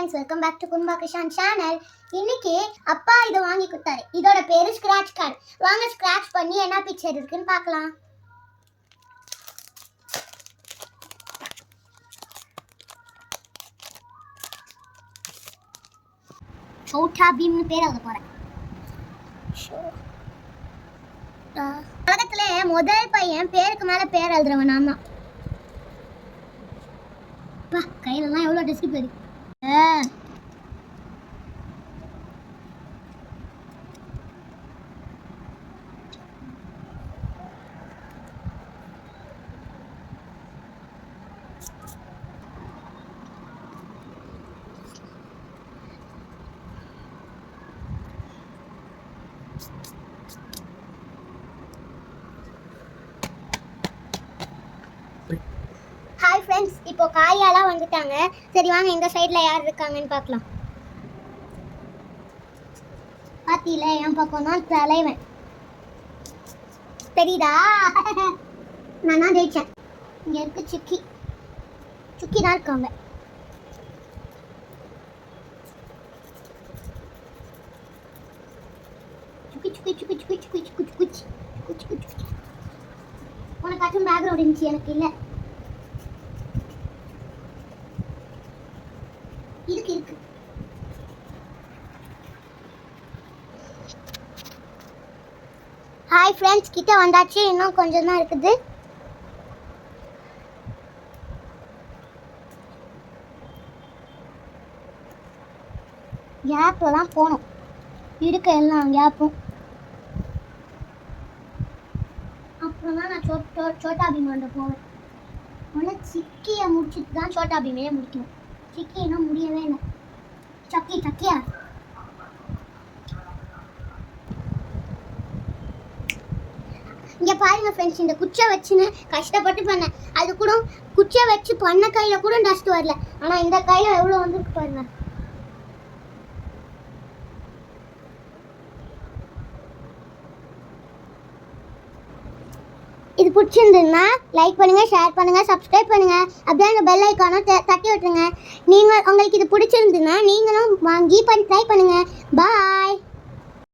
Friends, welcome back to Kunba Kisan channel. இன்னைக்கு அப்பா இதை வாங்கி கொடுத்தாரு. இதோட பேரு ஸ்கிராட்ச் கார்டு. வாங்க ஸ்கிராட்ச் பண்ணி என்ன பிக்சர் இருக்குன்னு பார்க்கலாம். சோட்டா பீம்னு பேர் எழுத போறேன். உலகத்திலே முதல் பையன் பேருக்கு மேல பேர் எழுதுறவன் நான் தான். கையிலலாம் எவ்வளோ டெஸ்ட் பேரு. ஹாய் ஃப்ரெண்ட்ஸ், இப்போ காயாலாம் வந்துட்டாங்க. சரி வாங்க இந்த சைடில் யார் இருக்காங்கன்னு பார்க்கலாம். பாத்தியில என் பக்கம் தான் தலைவன் தெரியுதா? நான் தான் ஜெயிச்சேன். இங்கே இருக்கு சுக்கி தான் இருக்காங்க. உனக்காச்சும் பேக்ரவுண்ட் இருந்துச்சு, எனக்கு இல்லை. இருக்கு. ஹாய் ஃப்ரெண்ட்ஸ், கிட்ட வந்தாச்சு. இன்னும் கொஞ்சம் தான் இருக்குது. கேப்ல தான் போகணும். இருக்க எல்லாம் கேப்பும். அப்புறம் தான் நான் சோட்டா பீமாண்ட போவேன். ஆனால் சிக்கியை முடிச்சுட்டு தான் சோட்டா பீமையே முடிக்கணும். சிக்கி இன்னும் முடியவே இல்லை. சக்கியா இங்கே பாருங்க ஃப்ரெண்ட்ஸ், இந்த குச்சை வச்சுன்னு கஷ்டப்பட்டு பண்ணேன். அது கூட குச்சை வச்சு பண்ண கையில் கூட டஸ்ட் வரல. ஆனால் இந்த கையில் எவ்வளோ வந்துருக்கு பாருங்க. இது பிடிச்சிருந்ததுன்னா லைக் பண்ணுங்கள், ஷேர் பண்ணுங்கள், சப்ஸ்கிரைப் பண்ணுங்கள். அப்படியே அந்த பெல் ஐக்கானும் தட்டி விட்டுருங்க. உங்களுக்கு இது பிடிச்சிருந்ததுன்னா நீங்களும் வாங்கி ட்ரை பண்ணுங்கள். பாய்.